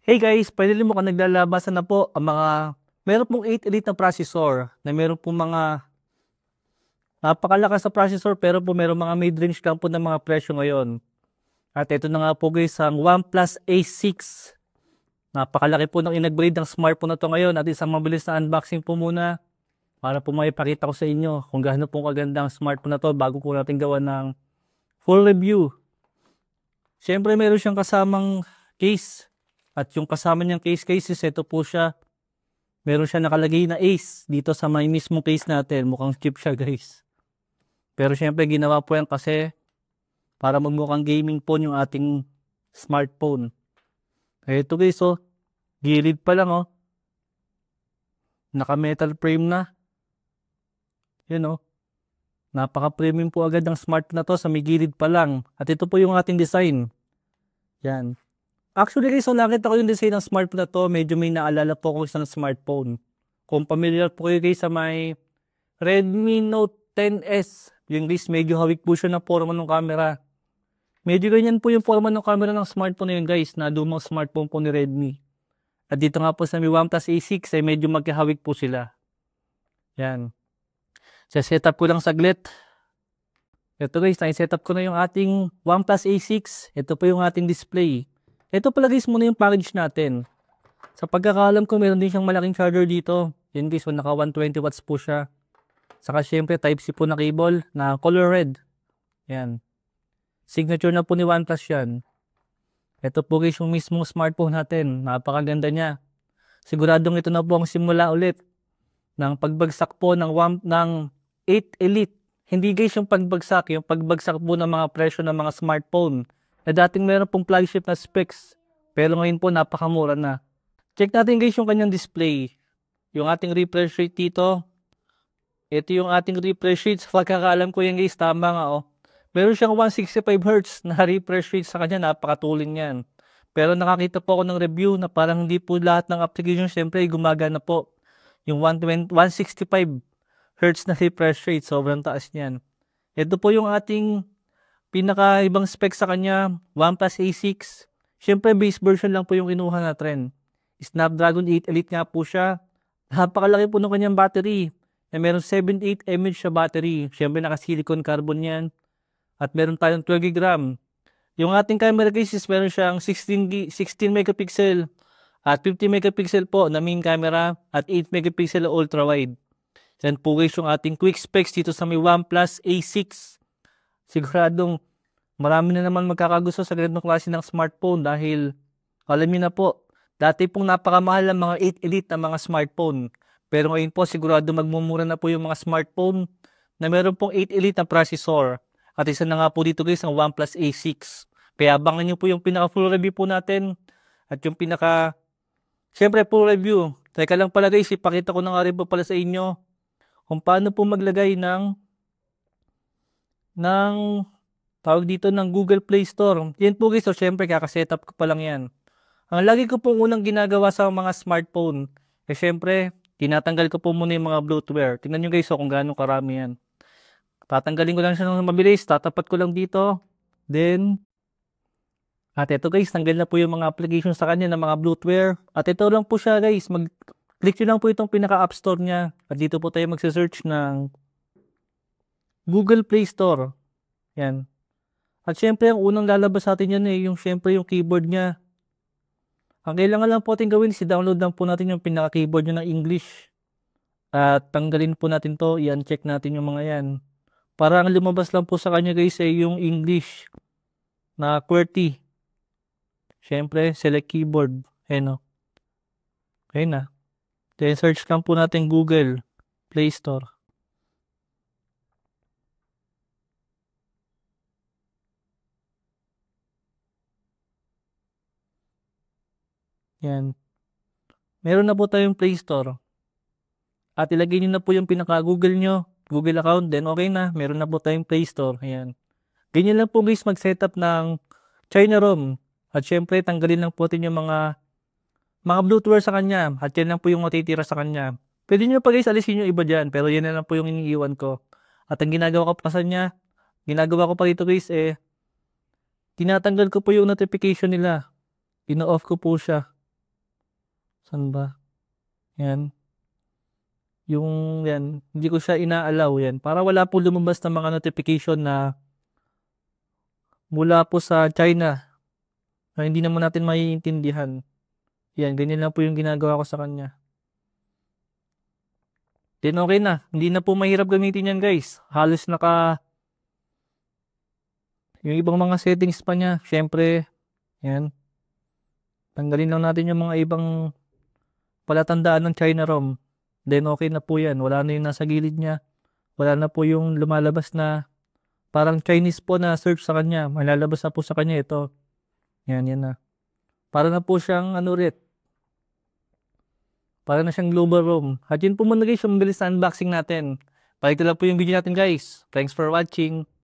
Hey guys, finally mukhang naglalabasan na po ang meron pong 8 Elite na processor na meron pong mga napakalakas na processor pero po meron mga mid-range lang po ng mga presyo ngayon. At ito na nga po guys, ang OnePlus A6. Napakalaki po ng in-upgrade ng smartphone na to ngayon at isang mabilis na unboxing po muna para po maipakita ko sa inyo kung gaano po kaganda ang smartphone na to bago po natin gawa ng full review. Siyempre meron siyang kasamang case. At yung kasama niyang cases, ito po siya. Meron siya nakalagay na Ace dito sa may mismong case natin. Mukhang cheap siya guys. Pero syempre ginawa po yan kasi para magmukhang gaming phone yung ating smartphone. Ito guys oh. Gilid pa lang oh. Naka metal frame na. Yan oh. Napaka-premium po agad ng smartphone na to sa may gilid pa lang. At ito po yung ating design. Yan. Actually guys, so nakita ko yung design ng smartphone na to, medyo may naalala po ako isang smartphone. Kung familiar po kayo guys sa may Redmi Note 10S, yung guys medyo hawik po siya ng forma ng camera. Medyo ganyan po yung forma ng camera ng smartphone na yun guys, na lumang smartphone po ni Redmi. At dito nga po sa may OnePlus A6 ay medyo magkahawik po sila. Yan. Sa setup ko lang saglit. Ito guys, na-setup ko na yung ating OnePlus A6. Ito po yung ating display. Ito pala guys muna yung package natin. Sa pagkakaalam ko meron din siyang malaking charger dito. Yan guys, naka 120 watts po siya. Saka syempre Type-C po na cable na color red. Yan. Signature na po ni OnePlus yan. Ito po guys yung mismong smartphone natin. Napakaganda niya. Siguradong ito na po ang simula ulit ng pagbagsak po ng 8 Elite. Hindi guys yung pagbagsak po ng mga presyo ng mga smartphone. Na dating meron pong flagship na specs. Pero ngayon po napakamura na. Check natin guys yung kanyang display. Yung ating refresh rate dito. Ito yung ating refresh rate. Sa pagkakaalam ko yan guys, tama nga oh. Meron siyang 165 Hz na refresh rate sa kanya. Napakatuling yan. Pero nakakita po ako ng review na parang hindi po lahat ng application syempre gumagana po. Yung 165 Hz na refresh rate. Sobrang taas niyan. Ito po yung ating pinaka-ibang spec sa kanya, OnePlus A6. Siyempre, base version lang po yung kinuha natin. Snapdragon 8 Elite nga po siya. Napakalaki po ng kanyang battery. Meron 78 mAh siya battery. Siyempre, naka-silicon carbon yan. At meron tayong 12 GB RAM. Yung ating camera cases, meron siyang 16 megapixel at 50 megapixel po na main camera at 8 megapixel ultra-wide. Yan po guys yung ating quick specs dito sa may OnePlus A6. Siguradong marami na naman magkakagusto sa ganitong klase ng smartphone dahil alam niyo na po, dati pong napakamahal ang mga 8 Elite na mga smartphone. Pero ngayon po sigurado magmumura na po yung mga smartphone na meron pong 8 Elite na processor. At isa na nga po dito guys ang OnePlus A6. Kaya abangan niyo po yung pinaka full review po natin at yung syempre full review. Teka lang pala guys, ipakita ko na nga rin po pala sa inyo kung paano po maglagay ng tawag dito ng Google Play Store. Yan po guys, so syempre kaka-setup ko pa lang yan. Ang lagi ko pong unang ginagawa sa mga smartphone, syempre, tinatanggal ko po muna yung mga bloatware. Tingnan nyo guys, so kung gaano karami yan. Tatanggalin ko lang siya ng mabilis, tatapat ko lang dito. Then, at ito guys, tanggal na po yung mga application sa kanya ng mga bloatware. At ito lang po siya guys, click nyo lang po itong pinaka-app store niya. At dito po tayo magse-search ng Google Play Store. Yan. At syempre, ang unang lalabas sa atin yan yung syempre yung keyboard niya. Ang kailangan lang po ating gawin is i-download lang po natin yung pinaka-keyboard niya ng English. At tanggalin po natin to. Yan, check natin yung mga yan. Para ang lumabas lang po sa kanya guys ay yung English na QWERTY. Syempre, select keyboard. Ayan o. Okay na. Then search lang po natin Google Play Store. Yan. Meron na po tayong Play Store. At ilagay nyo na po yung pinaka-Google nyo, Google account, then okay na. Meron na po tayong Play Store. Ayan. Ganyan lang po guys mag-setup ng China ROM. At syempre, tanggalin lang po natin yung mga bloatware sa kanya. At yan lang po yung matitira sa kanya. Pwede nyo pa guys alisin yung iba dyan. Pero yan na lang po yung iniiwan ko. At ang ginagawa ko pa sa kanya, ginagawa ko pa dito guys tinatanggal ko po yung notification nila. Ino-off ko po siya. Saan ba? Yan. Yung yan, hindi ko siya ina-allow yan. Para wala po lumabas na mga notification na mula po sa China na hindi naman natin maiintindihan. Yan, ganyan lang po yung ginagawa ko sa kanya. Then okay na. Hindi na po mahirap gamitin yan guys. Halos yung ibang mga settings pa niya. Syempre, yan. Tanggalin lang natin yung mga ibang palatandaan ng China ROM. Then okay na po yan. Wala na yung nasa gilid niya. Wala na po yung lumalabas na parang Chinese po na search sa kanya. Malalabas na po sa kanya ito. Yan na. Para na po siyang ano ulit. Para na siyang global ROM. At yun po muna guys yung mabilis na unboxing natin. Balik na lang po yung video natin guys. Thanks for watching.